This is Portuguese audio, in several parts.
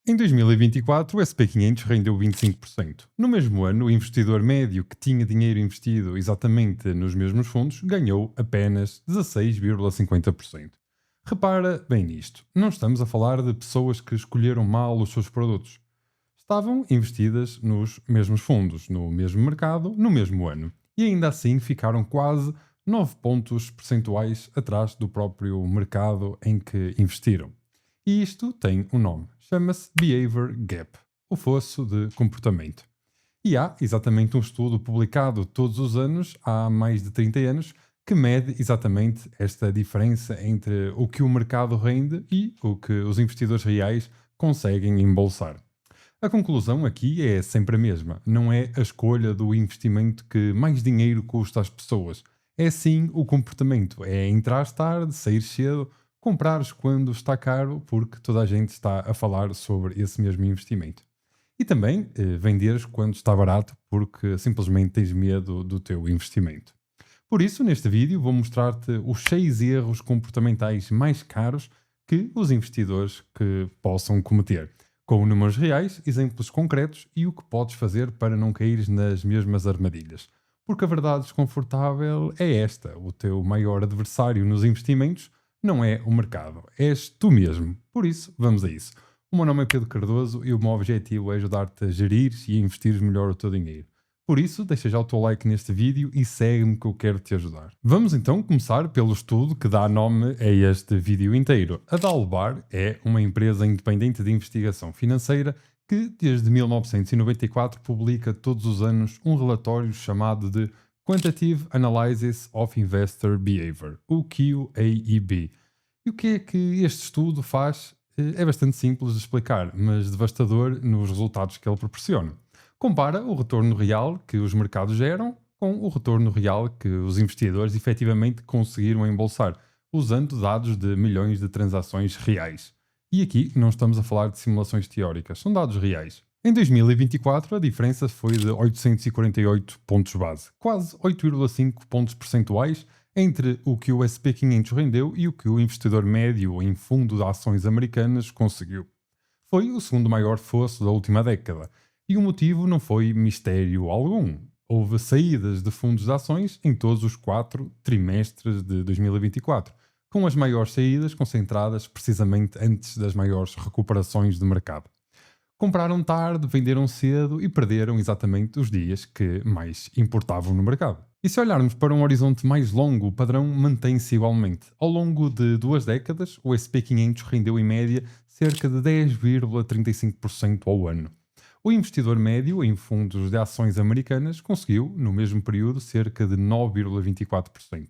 Em 2024, o SP500 rendeu 25%. No mesmo ano, o investidor médio que tinha dinheiro investido exatamente nos mesmos fundos ganhou apenas 16,50%. Repara bem nisto, não estamos a falar de pessoas que escolheram mal os seus produtos. Estavam investidas nos mesmos fundos, no mesmo mercado, no mesmo ano. E ainda assim ficaram quase 9 pontos percentuais atrás do próprio mercado em que investiram. E isto tem um nome, chama-se Behavior Gap, o fosso de comportamento. E há exatamente um estudo publicado todos os anos, há mais de 30 anos, que mede exatamente esta diferença entre o que o mercado rende e o que os investidores reais conseguem embolsar. A conclusão aqui é sempre a mesma, não é a escolha do investimento que mais dinheiro custa às pessoas, é sim o comportamento, é entrar tarde, sair cedo, comprares quando está caro, porque toda a gente está a falar sobre esse mesmo investimento. E também venderes quando está barato, porque simplesmente tens medo do teu investimento. Por isso, neste vídeo, vou mostrar-te os 6 erros comportamentais mais caros que os investidores que possam cometer, com números reais, exemplos concretos e o que podes fazer para não caires nas mesmas armadilhas. Porque a verdade desconfortável é esta: o teu maior adversário nos investimentos não é o mercado, és tu mesmo. Por isso, vamos a isso. O meu nome é Pedro Cardoso e o meu objetivo é ajudar-te a gerir e a investir melhor o teu dinheiro. Por isso, deixa já o teu like neste vídeo e segue-me que eu quero te ajudar. Vamos então começar pelo estudo que dá nome a este vídeo inteiro. A Dalbar é uma empresa independente de investigação financeira que desde 1994 publica todos os anos um relatório chamado de Quantitative Analysis of Investor Behavior, o QAEB. E o que é que este estudo faz? É bastante simples de explicar, mas devastador nos resultados que ele proporciona. Compara o retorno real que os mercados geram com o retorno real que os investidores efetivamente conseguiram embolsar, usando dados de milhões de transações reais. E aqui não estamos a falar de simulações teóricas, são dados reais. Em 2024, a diferença foi de 848 pontos base, quase 8,5 pontos percentuais entre o que o SP500 rendeu e o que o investidor médio em fundo de ações americanas conseguiu. Foi o segundo maior fosso da última década, e o motivo não foi mistério algum. Houve saídas de fundos de ações em todos os 4 trimestres de 2024, com as maiores saídas concentradas precisamente antes das maiores recuperações de mercado. Compraram tarde, venderam cedo e perderam exatamente os dias que mais importavam no mercado. E se olharmos para um horizonte mais longo, o padrão mantém-se igualmente. Ao longo de 2 décadas, o SP500 rendeu em média cerca de 10,35% ao ano. O investidor médio em fundos de ações americanas conseguiu, no mesmo período, cerca de 9,24%.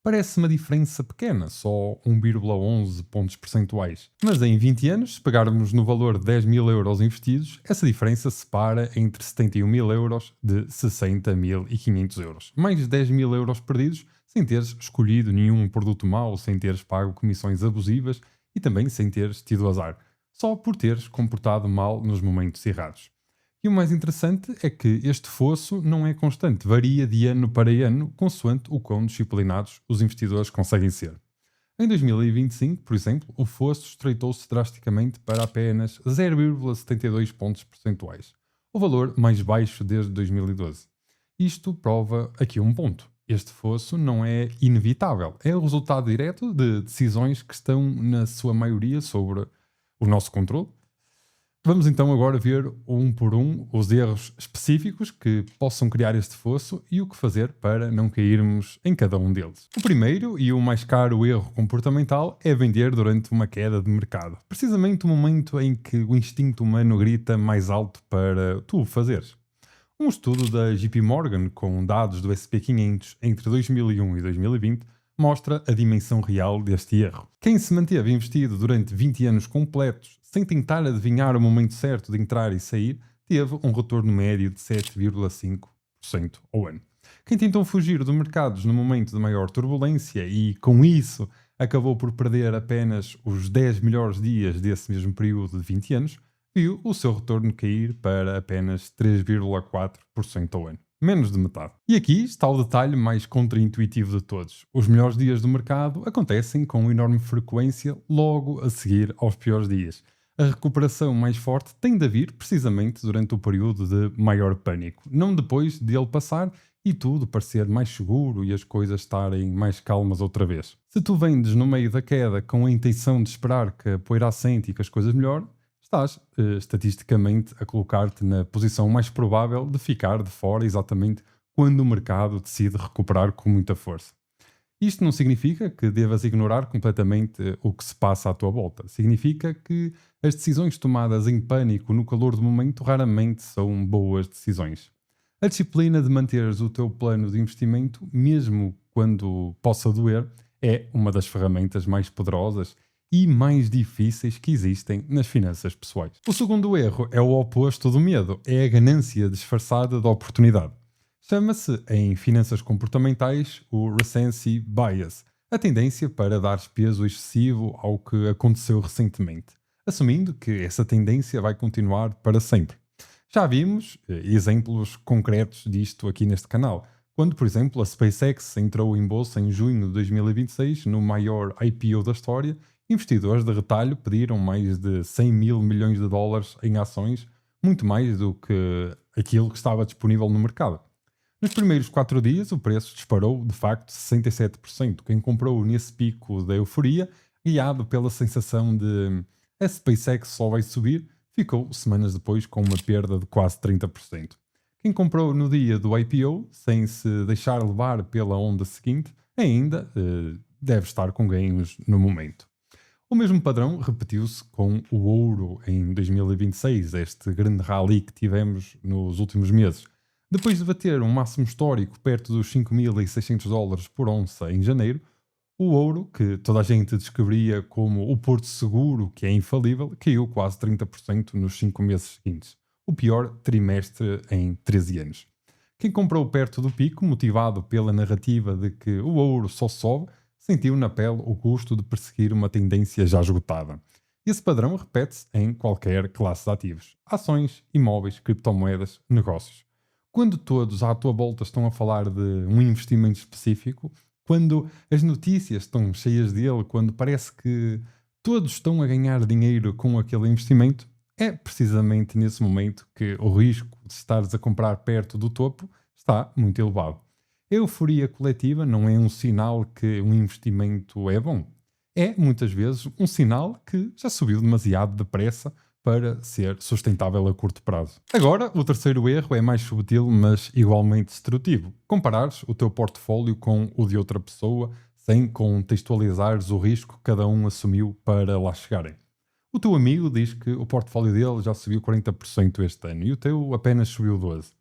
Parece uma diferença pequena, só 1,11 pontos percentuais. Mas em 20 anos, se pegarmos no valor de 10 mil euros investidos, essa diferença separa entre 71 mil euros de 60.500 euros. Mais de 10 mil euros perdidos sem teres escolhido nenhum produto mau, sem teres pago comissões abusivas e também sem teres tido azar, só por teres comportado mal nos momentos errados. E o mais interessante é que este fosso não é constante, varia de ano para ano, consoante o quão disciplinados os investidores conseguem ser. Em 2025, por exemplo, o fosso estreitou-se drasticamente para apenas 0,72 pontos percentuais, o valor mais baixo desde 2012. Isto prova aqui um ponto. Este fosso não é inevitável, é o resultado direto de decisões que estão, na sua maioria, sobre o nosso controle. Vamos então agora ver um por um os erros específicos que possam criar este fosso e o que fazer para não cairmos em cada um deles. O primeiro e o mais caro erro comportamental é vender durante uma queda de mercado. Precisamente o momento em que o instinto humano grita mais alto para tu o fazeres. Um estudo da JP Morgan com dados do SP500 entre 2001 e 2020 mostra a dimensão real deste erro. Quem se manteve investido durante 20 anos completos sem tentar adivinhar o momento certo de entrar e sair, teve um retorno médio de 7,5% ao ano. Quem tentou fugir dos mercados no momento de maior turbulência e, com isso, acabou por perder apenas os 10 melhores dias desse mesmo período de 20 anos, viu o seu retorno cair para apenas 3,4% ao ano. Menos de metade. E aqui está o detalhe mais contraintuitivo de todos. Os melhores dias do mercado acontecem com enorme frequência logo a seguir aos piores dias. A recuperação mais forte tem de vir precisamente durante o período de maior pânico, não depois dele passar e tudo parecer mais seguro e as coisas estarem mais calmas outra vez. Se tu vendes no meio da queda com a intenção de esperar que a poeira assente e que as coisas melhorem, estás estatisticamente a colocar-te na posição mais provável de ficar de fora exatamente quando o mercado decide recuperar com muita força. Isto não significa que devas ignorar completamente o que se passa à tua volta. Significa que as decisões tomadas em pânico no calor do momento raramente são boas decisões. A disciplina de manteres o teu plano de investimento, mesmo quando possa doer, é uma das ferramentas mais poderosas e mais difíceis que existem nas finanças pessoais. O segundo erro é o oposto do medo, é a ganância disfarçada da oportunidade. Chama-se, em finanças comportamentais, o recency bias, a tendência para dar peso excessivo ao que aconteceu recentemente, assumindo que essa tendência vai continuar para sempre. Já vimos exemplos concretos disto aqui neste canal, quando, por exemplo, a SpaceX entrou em bolsa em junho de 2026, no maior IPO da história, investidores de retalho pediram mais de 100 mil milhões de dólares em ações, muito mais do que aquilo que estava disponível no mercado. Nos primeiros 4 dias, o preço disparou de facto 67%. Quem comprou nesse pico da euforia, guiado pela sensação de a SpaceX só vai subir, ficou semanas depois com uma perda de quase 30%. Quem comprou no dia do IPO, sem se deixar levar pela onda seguinte, ainda deve estar com ganhos no momento. O mesmo padrão repetiu-se com o ouro em 2026, este grande rally que tivemos nos últimos meses. Depois de bater um máximo histórico perto dos 5.600 dólares por onça em janeiro, o ouro, que toda a gente descobria como o porto seguro, que é infalível, caiu quase 30% nos 5 meses seguintes, o pior trimestre em 13 anos. Quem comprou perto do pico, motivado pela narrativa de que o ouro só sobe, sentiu na pele o custo de perseguir uma tendência já esgotada. Esse padrão repete-se em qualquer classe de ativos: ações, imóveis, criptomoedas, negócios. Quando todos à tua volta estão a falar de um investimento específico, quando as notícias estão cheias dele, quando parece que todos estão a ganhar dinheiro com aquele investimento, é precisamente nesse momento que o risco de estares a comprar perto do topo está muito elevado. A euforia coletiva não é um sinal que um investimento é bom. É, muitas vezes, um sinal que já subiu demasiado depressa para ser sustentável a curto prazo. Agora, o terceiro erro é mais subtil, mas igualmente destrutivo. Comparares o teu portfólio com o de outra pessoa sem contextualizares o risco que cada um assumiu para lá chegarem. O teu amigo diz que o portfólio dele já subiu 40% este ano e o teu apenas subiu 12%.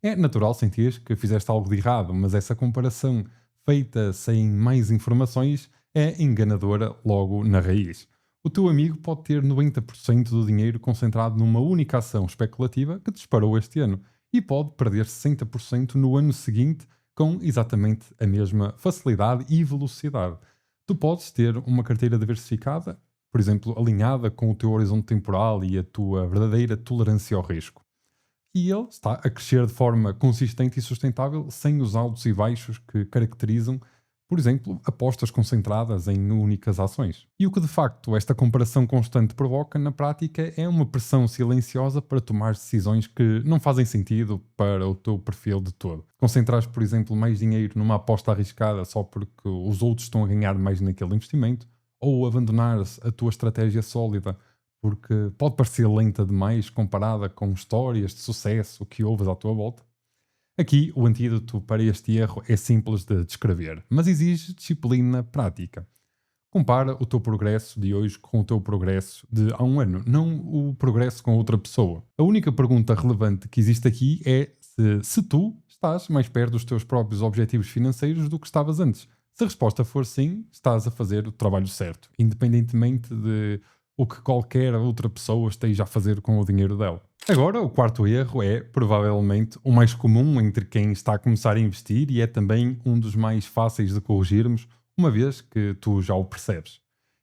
É natural sentir que fizeste algo de errado, mas essa comparação feita sem mais informações é enganadora logo na raiz. O teu amigo pode ter 90% do dinheiro concentrado numa única ação especulativa que disparou este ano e pode perder 60% no ano seguinte com exatamente a mesma facilidade e velocidade. Tu podes ter uma carteira diversificada, por exemplo, alinhada com o teu horizonte temporal e a tua verdadeira tolerância ao risco. E ele está a crescer de forma consistente e sustentável sem os altos e baixos que caracterizam, por exemplo, apostas concentradas em únicas ações. E o que de facto esta comparação constante provoca na prática é uma pressão silenciosa para tomar decisões que não fazem sentido para o teu perfil de todo. Concentrares, por exemplo, mais dinheiro numa aposta arriscada só porque os outros estão a ganhar mais naquele investimento, ou abandonares a tua estratégia sólida porque pode parecer lenta demais comparada com histórias de sucesso que ouves à tua volta. Aqui, o antídoto para este erro é simples de descrever, mas exige disciplina prática. Compara o teu progresso de hoje com o teu progresso de há um ano, não o progresso com outra pessoa. A única pergunta relevante que existe aqui é se tu estás mais perto dos teus próprios objetivos financeiros do que estavas antes. Se a resposta for sim, estás a fazer o trabalho certo, independentemente de o que qualquer outra pessoa esteja a fazer com o dinheiro dela. Agora, o quarto erro é, provavelmente, o mais comum entre quem está a começar a investir e é também um dos mais fáceis de corrigirmos, uma vez que tu já o percebes.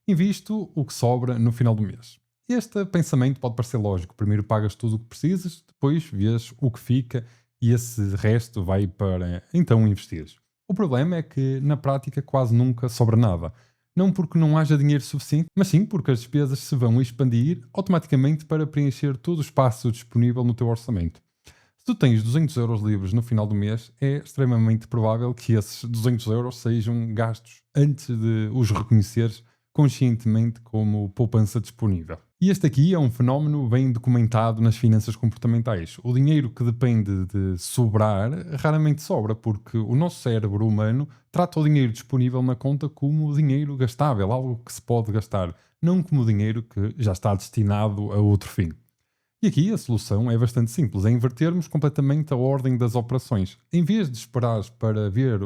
Invisto o que sobra no final do mês. Este pensamento pode parecer lógico. Primeiro pagas tudo o que precisas, depois vês o que fica e esse resto vai para, então, investires. O problema é que, na prática, quase nunca sobra nada. Não porque não haja dinheiro suficiente, mas sim porque as despesas se vão expandir automaticamente para preencher todo o espaço disponível no teu orçamento. Se tu tens 200 euros livres no final do mês, é extremamente provável que esses 200 euros sejam gastos antes de os reconheceres conscientemente como poupança disponível. E este aqui é um fenómeno bem documentado nas finanças comportamentais. O dinheiro que depende de sobrar raramente sobra, porque o nosso cérebro humano trata o dinheiro disponível na conta como dinheiro gastável, algo que se pode gastar, não como dinheiro que já está destinado a outro fim. E aqui a solução é bastante simples, é invertermos completamente a ordem das operações. Em vez de esperares para ver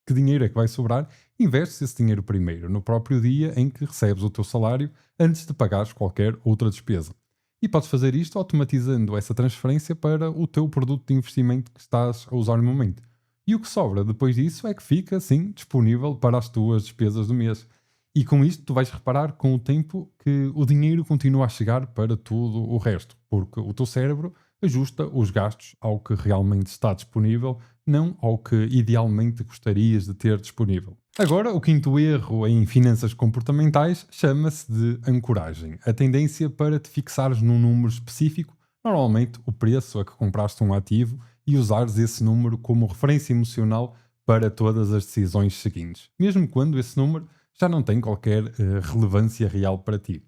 que dinheiro é que vai sobrar, investes esse dinheiro primeiro, no próprio dia em que recebes o teu salário, antes de pagares qualquer outra despesa. E podes fazer isto automatizando essa transferência para o teu produto de investimento que estás a usar no momento. E o que sobra depois disso é que fica, sim, disponível para as tuas despesas do mês. E com isto tu vais reparar com o tempo que o dinheiro continua a chegar para tudo o resto, porque o teu cérebro ajusta os gastos ao que realmente está disponível, não ao que idealmente gostarias de ter disponível. Agora, o quinto erro em finanças comportamentais chama-se de ancoragem. A tendência para te fixares num número específico, normalmente o preço a que compraste um ativo, e usares esse número como referência emocional para todas as decisões seguintes, mesmo quando esse número já não tem qualquer relevância real para ti.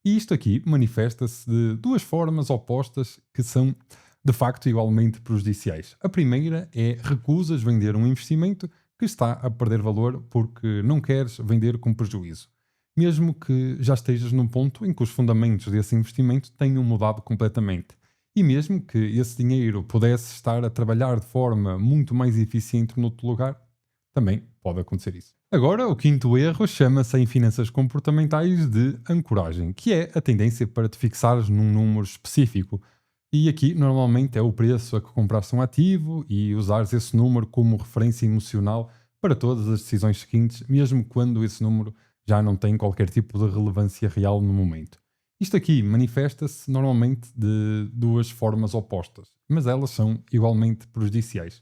E isto aqui manifesta-se de duas formas opostas que são de facto igualmente prejudiciais. A primeira é recusas vender um investimento que está a perder valor porque não queres vender com prejuízo, mesmo que já estejas num ponto em que os fundamentos desse investimento tenham mudado completamente. E mesmo que esse dinheiro pudesse estar a trabalhar de forma muito mais eficiente noutro lugar, também pode acontecer isso. Agora, o quinto erro chama-se em finanças comportamentais de ancoragem, que é a tendência para te fixares num número específico. E aqui, normalmente, é o preço a que compraste um ativo e usares esse número como referência emocional para todas as decisões seguintes, mesmo quando esse número já não tem qualquer tipo de relevância real no momento. Isto aqui manifesta-se normalmente de duas formas opostas, mas elas são igualmente prejudiciais.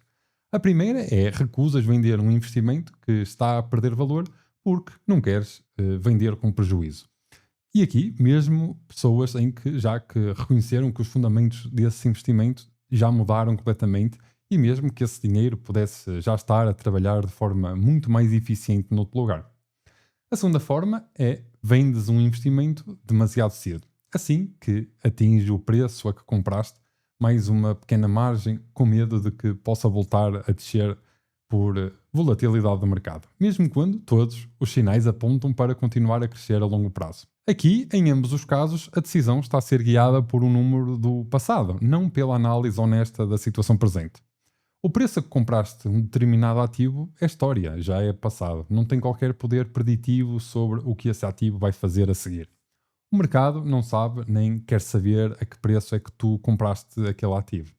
A primeira é recusas vender um investimento que está a perder valor porque não queres vender com prejuízo. E aqui, mesmo pessoas em que já que reconheceram que os fundamentos desse investimento já mudaram completamente e mesmo que esse dinheiro pudesse já estar a trabalhar de forma muito mais eficiente noutro lugar. A segunda forma é vendes um investimento demasiado cedo, assim que atinge o preço a que compraste, mais uma pequena margem, com medo de que possa voltar a descer por volatilidade do mercado, mesmo quando todos os sinais apontam para continuar a crescer a longo prazo. Aqui, em ambos os casos, a decisão está a ser guiada por um número do passado, não pela análise honesta da situação presente. O preço a que compraste um determinado ativo é história, já é passado. Não tem qualquer poder preditivo sobre o que esse ativo vai fazer a seguir. O mercado não sabe nem quer saber a que preço é que tu compraste aquele ativo.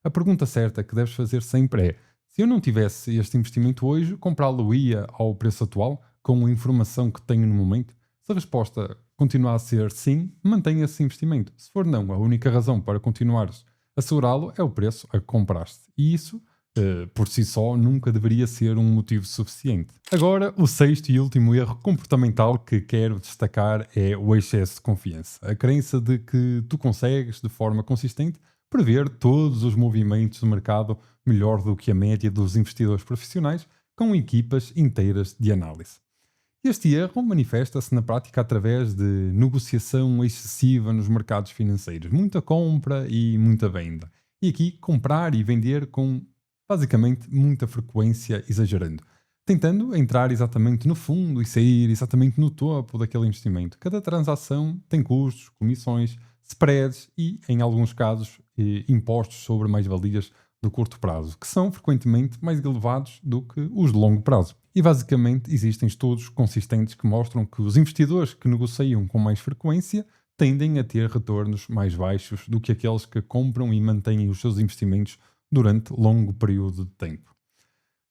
A pergunta certa que deves fazer sempre é: se eu não tivesse este investimento hoje, comprá-lo-ia ao preço atual, com a informação que tenho no momento? Se a resposta continuar a ser sim, mantenha esse investimento. Se for não, a única razão para continuares a segurá-lo é o preço a que compraste. E isso, por si só, nunca deveria ser um motivo suficiente. Agora, o sexto e último erro comportamental que quero destacar é o excesso de confiança. A crença de que tu consegues, de forma consistente, prever todos os movimentos do mercado melhor do que a média dos investidores profissionais com equipas inteiras de análise. Este erro manifesta-se na prática através de negociação excessiva nos mercados financeiros, muita compra e muita venda. E aqui comprar e vender com basicamente muita frequência, exagerando, tentando entrar exatamente no fundo e sair exatamente no topo daquele investimento. Cada transação tem custos, comissões, spreads e, em alguns casos, impostos sobre mais-valias do curto prazo, que são frequentemente mais elevados do que os de longo prazo. E basicamente existem estudos consistentes que mostram que os investidores que negociam com mais frequência tendem a ter retornos mais baixos do que aqueles que compram e mantêm os seus investimentos durante longo período de tempo.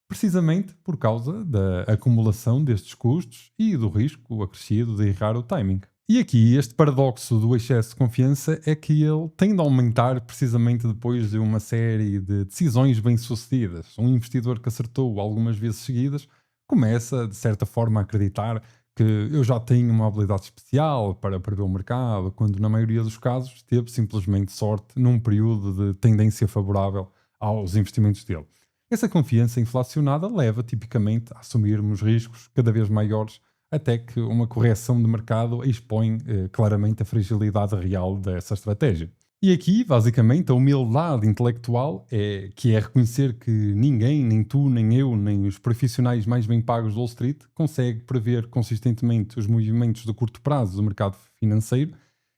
Precisamente por causa da acumulação destes custos e do risco acrescido de errar o timing. E aqui este paradoxo do excesso de confiança é que ele tende a aumentar precisamente depois de uma série de decisões bem-sucedidas. Um investidor que acertou algumas vezes seguidas Começa, de certa forma, a acreditar que eu já tenho uma habilidade especial para prever o mercado, quando na maioria dos casos teve simplesmente sorte num período de tendência favorável aos investimentos dele. Essa confiança inflacionada leva tipicamente a assumirmos riscos cada vez maiores até que uma correção de mercado expõe claramente a fragilidade real dessa estratégia. E aqui, basicamente, a humildade intelectual é que é reconhecer que ninguém, nem tu, nem eu, nem os profissionais mais bem pagos de Wall Street consegue prever consistentemente os movimentos de curto prazo do mercado financeiro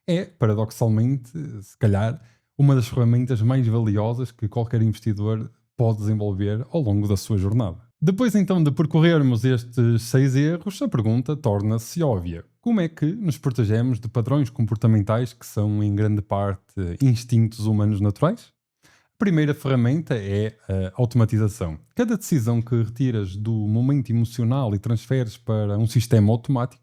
é, paradoxalmente, se calhar, uma das ferramentas mais valiosas que qualquer investidor pode desenvolver ao longo da sua jornada. Depois então de percorrermos estes 6 erros, a pergunta torna-se óbvia. Como é que nos protegemos de padrões comportamentais que são em grande parte instintos humanos naturais? A primeira ferramenta é a automatização. Cada decisão que retiras do momento emocional e transferes para um sistema automático,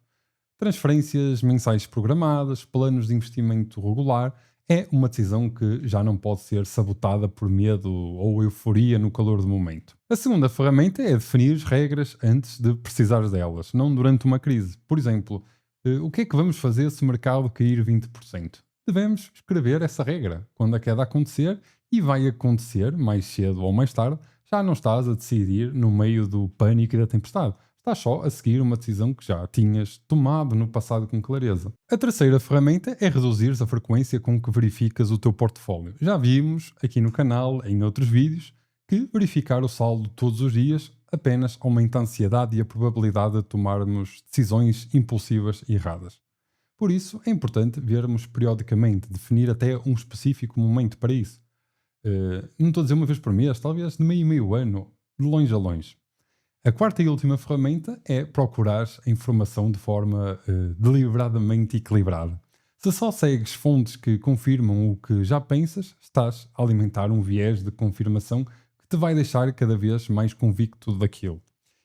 transferências mensais programadas, planos de investimento regular, é uma decisão que já não pode ser sabotada por medo ou euforia no calor do momento. A segunda ferramenta é definir regras antes de precisares delas, não durante uma crise. Por exemplo, o que é que vamos fazer se o mercado cair 20%? Devemos escrever essa regra. Quando a queda acontecer, e vai acontecer mais cedo ou mais tarde, já não estás a decidir no meio do pânico e da tempestade. Estás só a seguir uma decisão que já tinhas tomado no passado com clareza. A terceira ferramenta é reduzir a frequência com que verificas o teu portfólio. Já vimos aqui no canal, em outros vídeos, que verificar o saldo todos os dias apenas aumenta a ansiedade e a probabilidade de tomarmos decisões impulsivas e erradas. Por isso, é importante vermos periodicamente, definir até um específico momento para isso. Não estou a dizer uma vez por mês, talvez de meio e meio ano, de longe a longe. A quarta e última ferramenta é procurar a informação de forma deliberadamente equilibrada. Se só segues fontes que confirmam o que já pensas, estás a alimentar um viés de confirmação que te vai deixar cada vez mais convicto daquilo.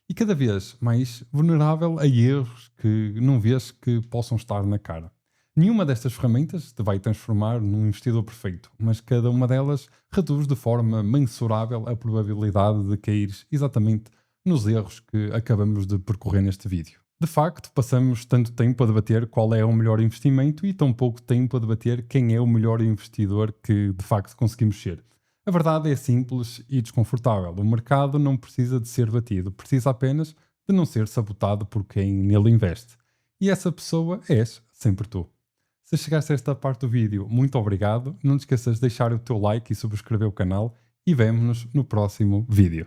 E cada vez mais vulnerável a erros que não vês que possam estar na cara. Nenhuma destas ferramentas te vai transformar num investidor perfeito, mas cada uma delas reduz de forma mensurável a probabilidade de caires exatamente nos erros que acabamos de percorrer neste vídeo. De facto, passamos tanto tempo a debater qual é o melhor investimento e tão pouco tempo a debater quem é o melhor investidor que de facto conseguimos ser. A verdade é simples e desconfortável. O mercado não precisa de ser batido, precisa apenas de não ser sabotado por quem nele investe. E essa pessoa és sempre tu. Se chegaste a esta parte do vídeo, muito obrigado. Não te esqueças de deixar o teu like e subscrever o canal e vemo-nos no próximo vídeo.